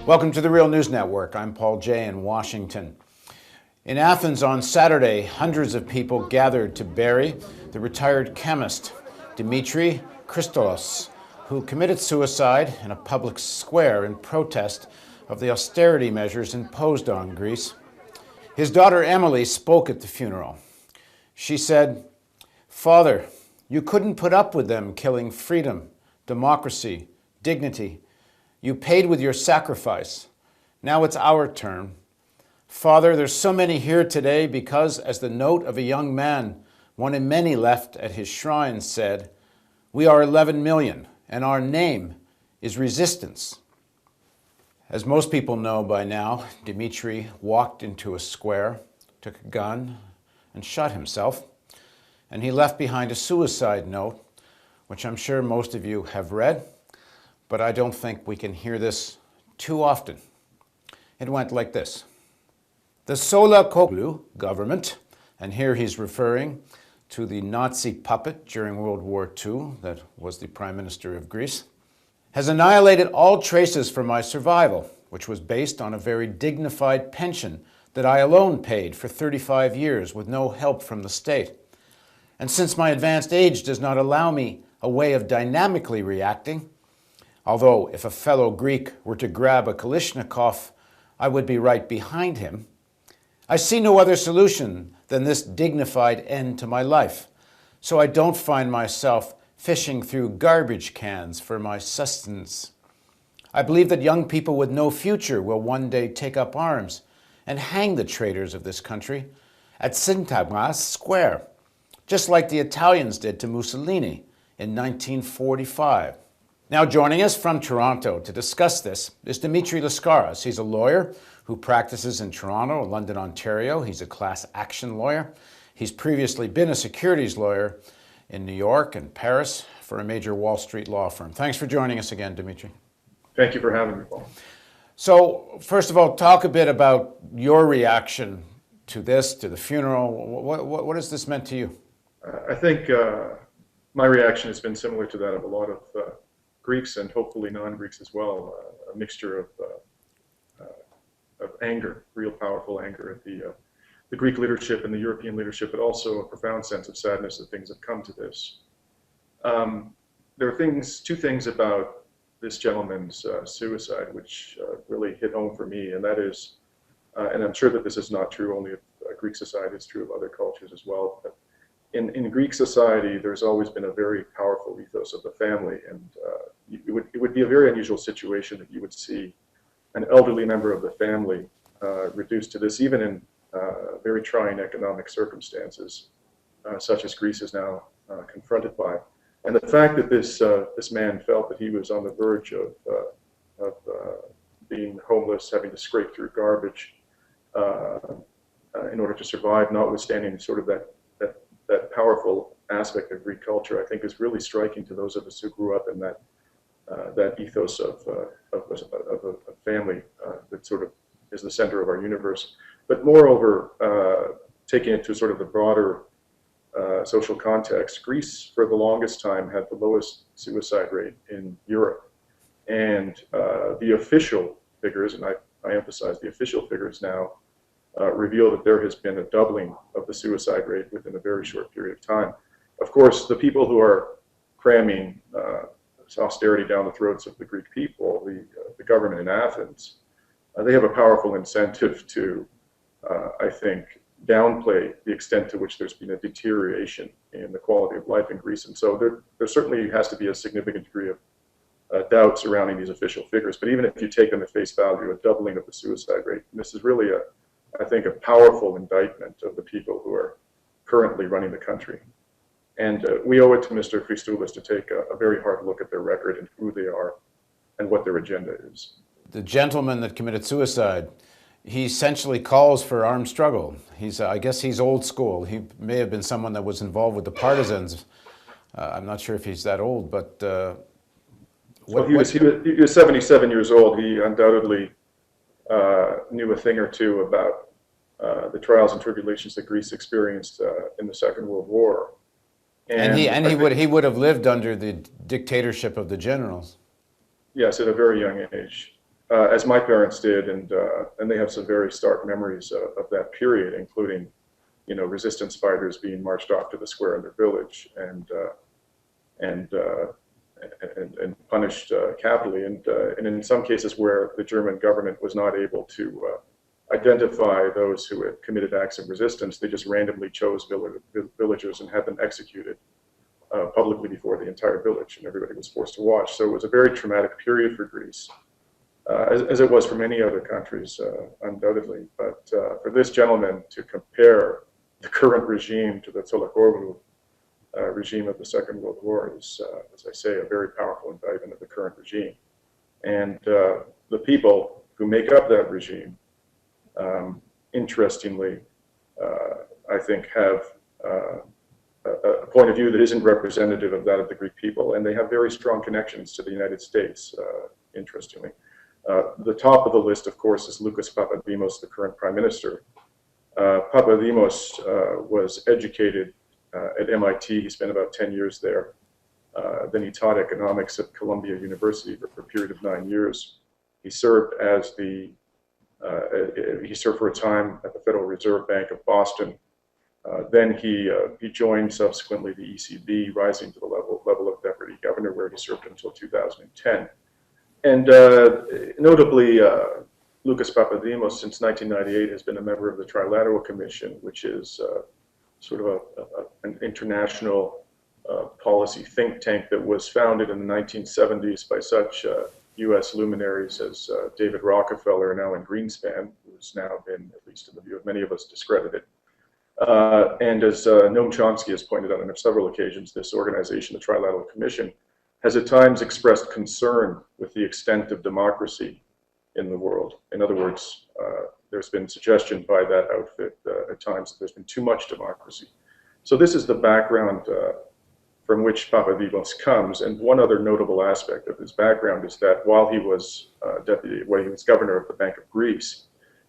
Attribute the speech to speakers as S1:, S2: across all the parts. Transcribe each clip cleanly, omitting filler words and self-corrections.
S1: Welcome to the Real News Network. I'm Paul Jay in Washington. In Athens on Saturday, hundreds of people gathered to bury the retired chemist Dimitri Christoulas, who committed suicide in a public square in protest of the austerity measures imposed on Greece. His daughter Emily spoke at the funeral. She said, "Father, you couldn't put up with them killing freedom, democracy, dignity. You paid with your sacrifice. Now it's our turn. Father, there's so many here today because, as the note of a young man, one in many left at his shrine, said, we are 11 million, and our name is resistance." As most people know by now, Dimitri walked into a square, took a gun, and shot himself. And he left behind a suicide note, which I'm sure most of you have read, but I don't think we can hear this too often. It went like this. The Sola government, and here he's referring to the Nazi puppet during World War II that was the Prime Minister of Greece, has annihilated all traces for my survival, which was based on a very dignified pension that I alone paid for 35 years with no help from the state. And since my advanced age does not allow me a way of dynamically reacting, although if a fellow Greek were to grab a Kalashnikov, I would be right behind him, I see no other solution than this dignified end to my life, so I don't find myself fishing through garbage cans for my sustenance. I believe that young people with no future will one day take up arms and hang the traitors of this country at Syntagmas Square, just like the Italians did to Mussolini in 1945. Now joining us from Toronto to discuss this is Dimitri Lascaris. He's a lawyer who practices in Toronto, London, Ontario. He's a class action lawyer. He's previously been a securities lawyer in New York and Paris for a major Wall Street law firm. Thanks for joining us again, Dimitri.
S2: Thank you for having me, Paul.
S1: So, first of all, talk a bit about your reaction to this, to the funeral. What has this meant to you?
S2: I think my reaction has been similar to that of a lot of Greeks and hopefully non-Greeks as well, a mixture of anger, real powerful anger at the Greek leadership and the European leadership, but also a profound sense of sadness that things have come to this. There are two things about this gentleman's suicide which really hit home for me, and that is, and I'm sure that this is not true only of Greek society, it's true of other cultures as well, but in Greek society, there's always been a very powerful ethos of the family, and it would be a very unusual situation that you would see an elderly member of the family reduced to this, even in very trying economic circumstances, such as Greece is now confronted by. And the fact that this man felt that he was on the verge of being homeless, having to scrape through garbage in order to survive, notwithstanding sort of that powerful aspect of Greek culture, I think is really striking to those of us who grew up in that ethos of a family that sort of is the center of our universe. But moreover, taking it to sort of the broader social context, Greece for the longest time had the lowest suicide rate in Europe. And the official figures, and I emphasize the official figures now, reveal that there has been a doubling of the suicide rate within a very short period of time. Of course, the people who are cramming austerity down the throats of the Greek people, the government in Athens, they have a powerful incentive to, I think, downplay the extent to which there's been a deterioration in the quality of life in Greece. And so there certainly has to be a significant degree of doubt surrounding these official figures. But even if you take them at face value, a doubling of the suicide rate, and this is really, I think, a powerful indictment of the people who are currently running the country. And we owe it to Mr. Christoulas to take a very hard look at their record and who they are and what their agenda is.
S1: The gentleman that committed suicide, he essentially calls for armed struggle. I guess he's old school. He may have been someone that was involved with the partisans. I'm not sure if he's that old, but...
S2: he was 77 years old. He undoubtedly knew a thing or two about the trials and tribulations that Greece experienced in the Second World War.
S1: And he would have lived under the dictatorship of the generals.
S2: Yes, at a very young age. as my parents did, and they have some very stark memories of that period, including, resistance fighters being marched off to the square in their village and punished capitally, and in some cases where the German government was not able to identify those who had committed acts of resistance, they just randomly chose villagers and had them executed publicly before the entire village, and everybody was forced to watch. So it was a very traumatic period for Greece, as it was for many other countries, undoubtedly. But for this gentleman to compare the current regime to the Tsolakoğlu regime of the Second World War is, as I say, a very powerful indictment of the current regime. And the people who make up that regime, interestingly, I think have a point of view that isn't representative of that of the Greek people, and they have very strong connections to the United States, interestingly. The top of the list, of course, is Lucas Papadimos, the current prime minister. Papadimos was educated at MIT. He spent about 10 years there. Then he taught economics at Columbia University for a period of 9 years. He served as he served for a time at the Federal Reserve Bank of Boston. Then he joined subsequently the ECB, rising to the level of deputy governor, where he served until 2010. And notably, Lucas Papadimos, since 1998, has been a member of the Trilateral Commission, which is sort of an international policy think tank that was founded in the 1970s by such U.S. luminaries as David Rockefeller and Alan Greenspan, who's now been, at least in the view of many of us, discredited. And as Noam Chomsky has pointed out on several occasions, this organization, the Trilateral Commission, has at times expressed concern with the extent of democracy in the world. In other words, there's been suggestion by that outfit at times that there's been too much democracy. So this is the background from which Papadimos comes. And one other notable aspect of his background is that while he was governor of the Bank of Greece,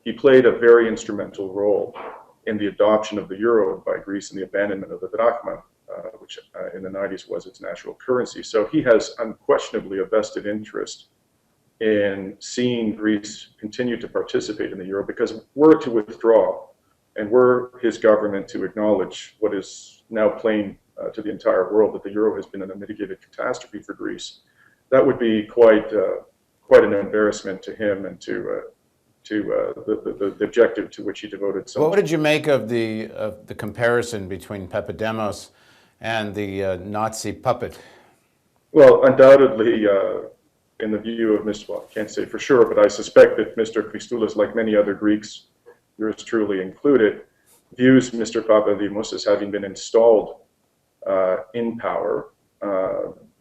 S2: he played a very instrumental role in the adoption of the euro by Greece and the abandonment of the drachma, which in the 90s was its national currency. So he has unquestionably a vested interest in seeing Greece continue to participate in the euro, because were it to withdraw and were his government to acknowledge what is now plain to the entire world, that the euro has been an unmitigated catastrophe for Greece, that would be quite an embarrassment to him and to the objective to which he devoted so much.
S1: What did you make of the comparison between Papademos and the Nazi puppet?
S2: Well, undoubtedly, in the view of Mr. Well, I can't say for sure, but I suspect that Mr. Christoulas, like many other Greeks, yours truly included, views Mr. Papadimos as having been installed in power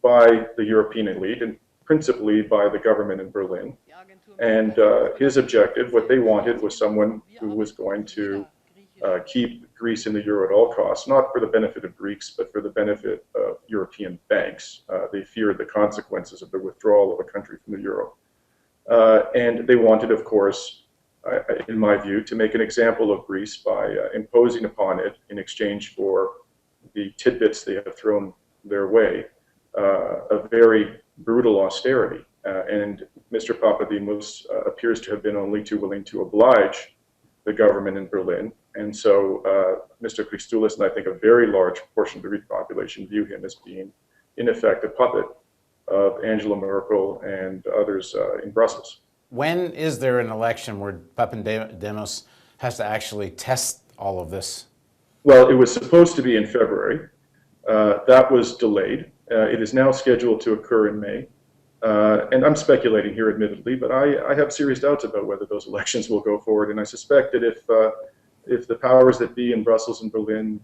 S2: by the European elite, and principally by the government in Berlin. And his objective, what they wanted, was someone who was going to keep Greece in the euro at all costs, not for the benefit of Greeks, but for the benefit of European banks. They feared the consequences of the withdrawal of a country from the euro. And they wanted, of course, in my view, to make an example of Greece by imposing upon it, in exchange for the tidbits they have thrown their way, a very brutal austerity. And Mr. Papadimos appears to have been only too willing to oblige the government in Berlin. And so Mr. Christoulas, and I think a very large portion of the Greek population, view him as being, in effect, a puppet of Angela Merkel and others in Brussels.
S1: When is there an election where Papademos has to actually test all of this?
S2: Well, it was supposed to be in February. That was delayed. It is now scheduled to occur in May. And I'm speculating here, admittedly, but I have serious doubts about whether those elections will go forward. And I suspect that if the powers that be in Brussels and Berlin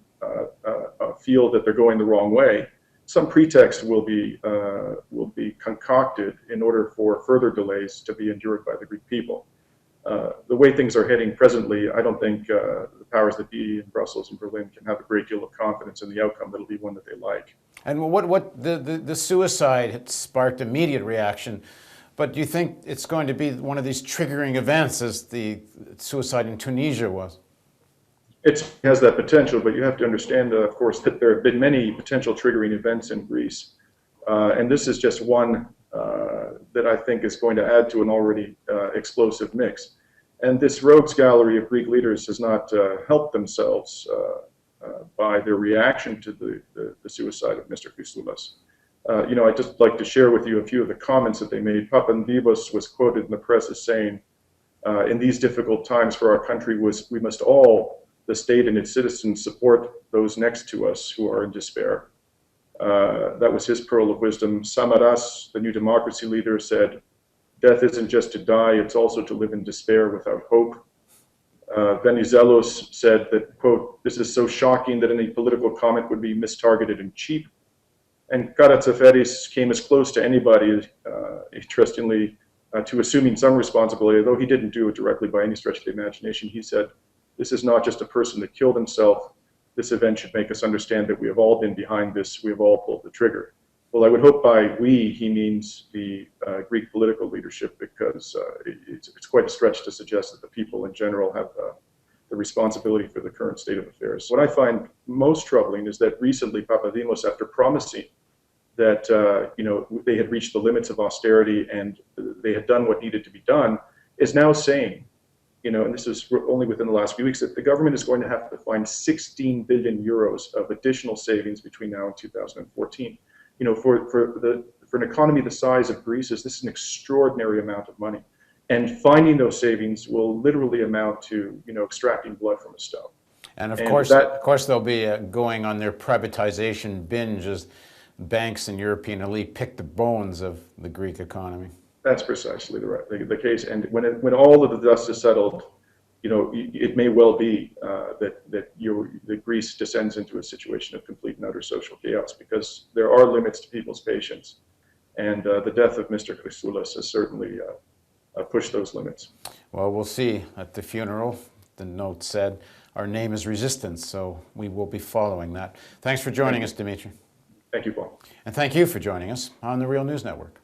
S2: feel that they're going the wrong way, some pretext will be concocted in order for further delays to be endured by the Greek people. The way things are heading presently, I don't think the powers that be in Brussels and Berlin can have a great deal of confidence in the outcome that'll be one that they like.
S1: And what the suicide had sparked immediate reaction, but do you think it's going to be one of these triggering events as the suicide in Tunisia was?
S2: It has that potential, but you have to understand, of course, that there have been many potential triggering events in Greece. And this is just one that I think is going to add to an already explosive mix. And this rogues gallery of Greek leaders has not helped themselves by their reaction to the suicide of Mr. Christoulas. I'd just like to share with you a few of the comments that they made. Papandreou was quoted in the press as saying, in these difficult times for our country, we must all, the state and its citizens, support those next to us who are in despair. That was his pearl of wisdom. Samaras, the New Democracy leader, said, death isn't just to die, it's also to live in despair without hope. Venizelos said that, quote, this is so shocking that any political comment would be mistargeted and cheap. And Karatsaferis came as close to anybody, interestingly, to assuming some responsibility, though he didn't do it directly by any stretch of the imagination. He said, this is not just a person that killed himself. This event should make us understand that we have all been behind this. We have all pulled the trigger. Well, I would hope by we, he means the Greek political leadership, because it's quite a stretch to suggest that the people in general have the responsibility for the current state of affairs. What I find most troubling is that recently Papadimos, after promising that they had reached the limits of austerity and they had done what needed to be done, is now saying, and this is only within the last few weeks, that the government is going to have to find 16 billion euros of additional savings between now and 2014. For an economy the size of Greece's, this is an extraordinary amount of money. And finding those savings will literally amount to, extracting blood from a stone.
S1: And of course, they'll be going on their privatization binge as banks and European elite pick the bones of the Greek economy.
S2: That's precisely the case. And when all of the dust is settled, it may well be that Greece descends into a situation of complete and utter social chaos, because there are limits to people's patience. And the death of Mr. Christoulas has certainly pushed those limits.
S1: Well, we'll see at the funeral. The note said, our name is resistance, so we will be following that. Thanks for joining us, Dimitri.
S2: Thank you, Paul.
S1: And thank you for joining us on the Real News Network.